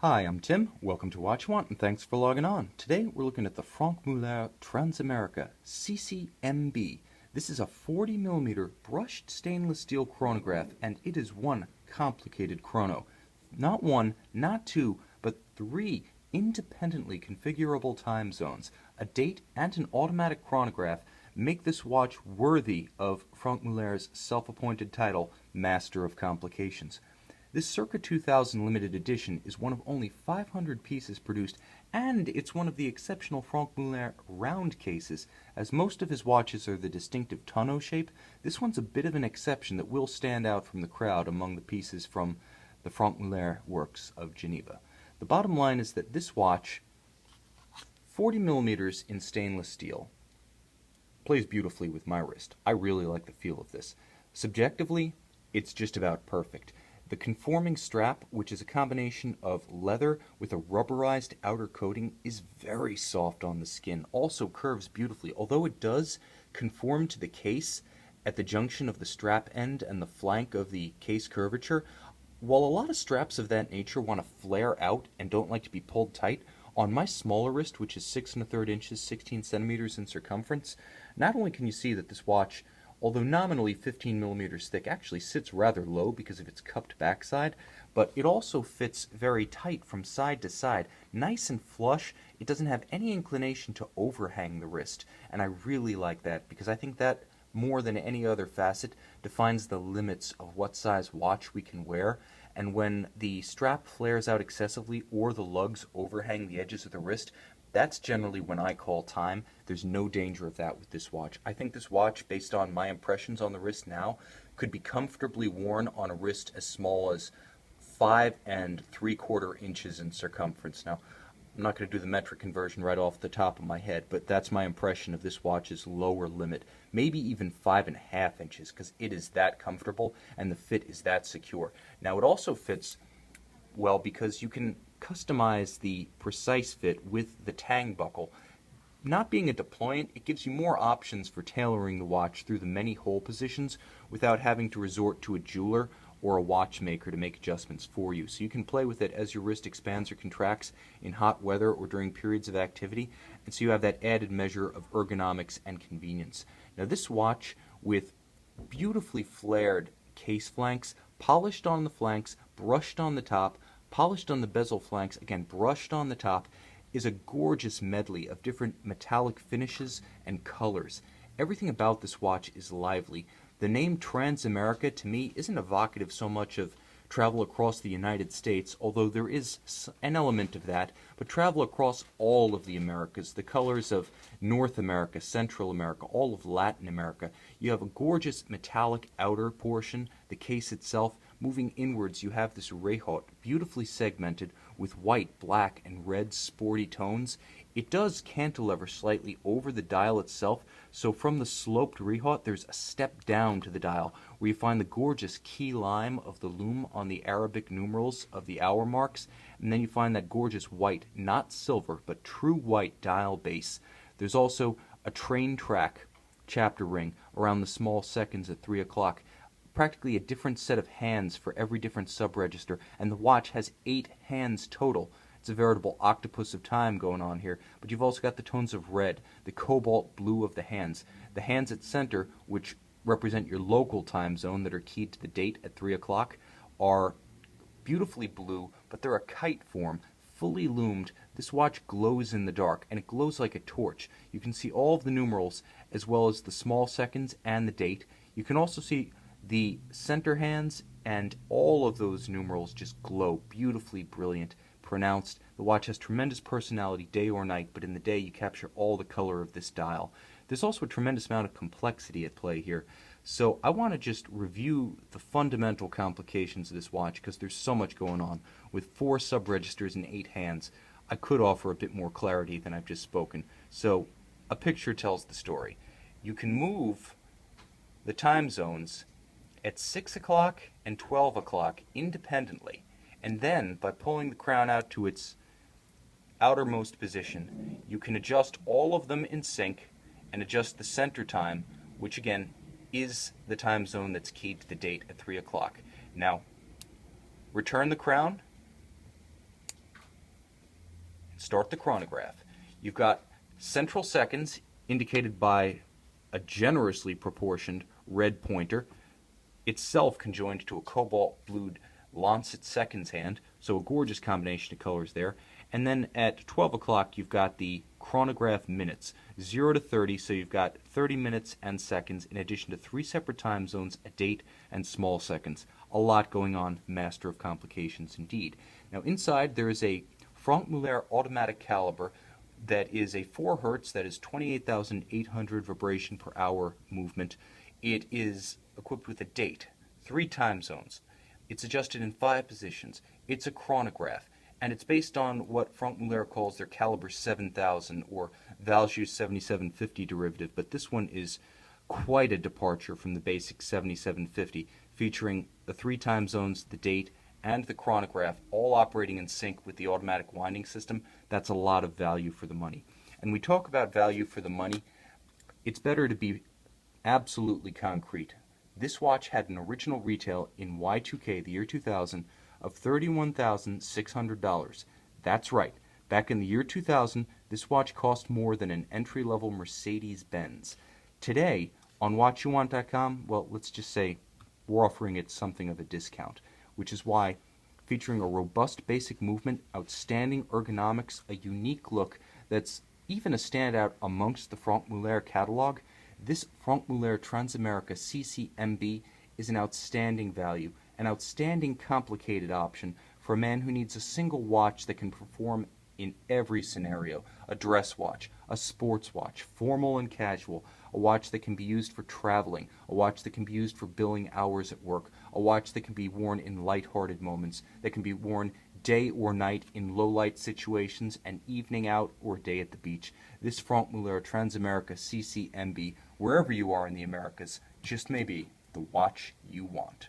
Hi, I'm Tim. Welcome to Watch Want, and thanks for logging on. Today we're looking at the Franck Muller Transamerica CCMB. This is a 40mm brushed stainless steel chronograph, and it is one complicated chrono. Not one, not two, but three independently configurable time zones. A date and an automatic chronograph make this watch worthy of Franck Muller's self-appointed title, Master of Complications. This circa 2000 limited edition is one of only 500 pieces produced, and it's one of the exceptional Franck Muller round cases. As most of his watches are the distinctive Tonneau shape, this one's a bit of an exception that will stand out from the crowd among the pieces from the Franck Muller works of Geneva. The bottom line is that this watch, 40mm in stainless steel, plays beautifully with my wrist. I really like the feel of this. Subjectively, it's just about perfect. The conforming strap, which is a combination of leather with a rubberized outer coating, is very soft on the skin, also curves beautifully. Although it does conform to the case at the junction of the strap end and the flank of the case curvature, while a lot of straps of that nature want to flare out and don't like to be pulled tight, on my smaller wrist, which is 6 1/3 inches, 16 centimeters in circumference, not only can you see that this watch, although nominally 15mm thick, actually sits rather low because of its cupped backside, but it also fits very tight from side to side, nice and flush. It doesn't have any inclination to overhang the wrist, and I really like that because I think that, more than any other facet, defines the limits of what size watch we can wear. And when the strap flares out excessively or the lugs overhang the edges of the wrist, that's generally when I call time. There's no danger of that with this watch. I think this watch, based on my impressions on the wrist now, could be comfortably worn on a wrist as small as 5 3/4 inches in circumference. Now, I'm not going to do the metric conversion right off the top of my head, but that's my impression of this watch's lower limit. Maybe even 5.5 inches, because it is that comfortable and the fit is that secure. Now, it also fits well because you can customize the precise fit with the tang buckle. Not being a deployant, it gives you more options for tailoring the watch through the many hole positions without having to resort to a jeweler or a watchmaker to make adjustments for you. So you can play with it as your wrist expands or contracts in hot weather or during periods of activity, and so you have that added measure of ergonomics and convenience. Now, this watch, with beautifully flared case flanks, polished on the flanks, brushed on the top, polished on the bezel flanks, again brushed on the top, is a gorgeous medley of different metallic finishes and colors. Everything about this watch is lively. The name Transamerica, to me, isn't evocative so much of travel across the United States, although there is an element of that, but travel across all of the Americas, the colors of North America, Central America, all of Latin America. You have a gorgeous metallic outer portion, the case itself. Moving inwards, you have this rehaut, beautifully segmented with white, black, and red sporty tones. It does cantilever slightly over the dial itself, so from the sloped rehaut, there's a step down to the dial, where you find the gorgeous key lime of the loom on the Arabic numerals of the hour marks, and then you find that gorgeous white, not silver, but true white dial base. There's also a train track chapter ring around the small seconds at 3 o'clock. Practically a different set of hands for every different sub-register, and the watch has 8 hands total. It's a veritable octopus of time going on here, but you've also got the tones of red, the cobalt blue of the hands at center, which represent your local time zone that are keyed to the date at 3 o'clock, are beautifully blue, but they're a kite form, fully loomed. This watch glows in the dark, and it glows like a torch. You can see all of the numerals, as well as the small seconds and the date. You can also see the center hands, and all of those numerals just glow beautifully brilliant, pronounced. The watch has tremendous personality day or night, but in the day you capture all the color of this dial. There's also a tremendous amount of complexity at play here. So I want to just review the fundamental complications of this watch because there's so much going on. With 4 sub-registers and 8 hands, I could offer a bit more clarity than I've just spoken. So a picture tells the story. You can move the time zones at 6 o'clock and 12 o'clock independently, and then by pulling the crown out to its outermost position, you can adjust all of them in sync and adjust the center time, which again is the time zone that's keyed to the date at 3 o'clock. Now, return the crown, start the chronograph. You've got central seconds indicated by a generously proportioned red pointer, itself conjoined to a cobalt blued lancet seconds hand, so a gorgeous combination of colors there. And then at 12 o'clock you've got the chronograph minutes, 0 to 30, so you've got 30 minutes and seconds in addition to 3 separate time zones, a date, and small seconds. A lot going on, master of complications indeed. Now inside there is a Franck Muller automatic caliber that is a 4 Hertz, that is 28,800 vibration per hour movement. It is equipped with a date, 3 time zones. It's adjusted in 5 positions. It's a chronograph, and it's based on what Franck Muller calls their caliber 7000 or Valjoux 7750 derivative, but this one is quite a departure from the basic 7750, featuring the 3 time zones, the date, and the chronograph all operating in sync with the automatic winding system. That's a lot of value for the money. And we talk about value for the money, it's better to be absolutely concrete. This watch had an original retail in Y2K, the year 2000, of $31,600. That's right. Back in the year 2000, this watch cost more than an entry-level Mercedes-Benz. Today, on WatchYouWant.com, well, let's just say we're offering it something of a discount, which is why, featuring a robust basic movement, outstanding ergonomics, a unique look that's even a standout amongst the Franck Muller catalog, this Franck Muller Transamerica CCMB is an outstanding value, an outstanding complicated option for a man who needs a single watch that can perform in every scenario. A dress watch, a sports watch, formal and casual, a watch that can be used for traveling, a watch that can be used for billing hours at work, a watch that can be worn in light-hearted moments, that can be worn day or night in low-light situations, and evening out or day at the beach. This Franck Muller Transamerica CCMB, wherever you are in the Americas, just may be the watch you want.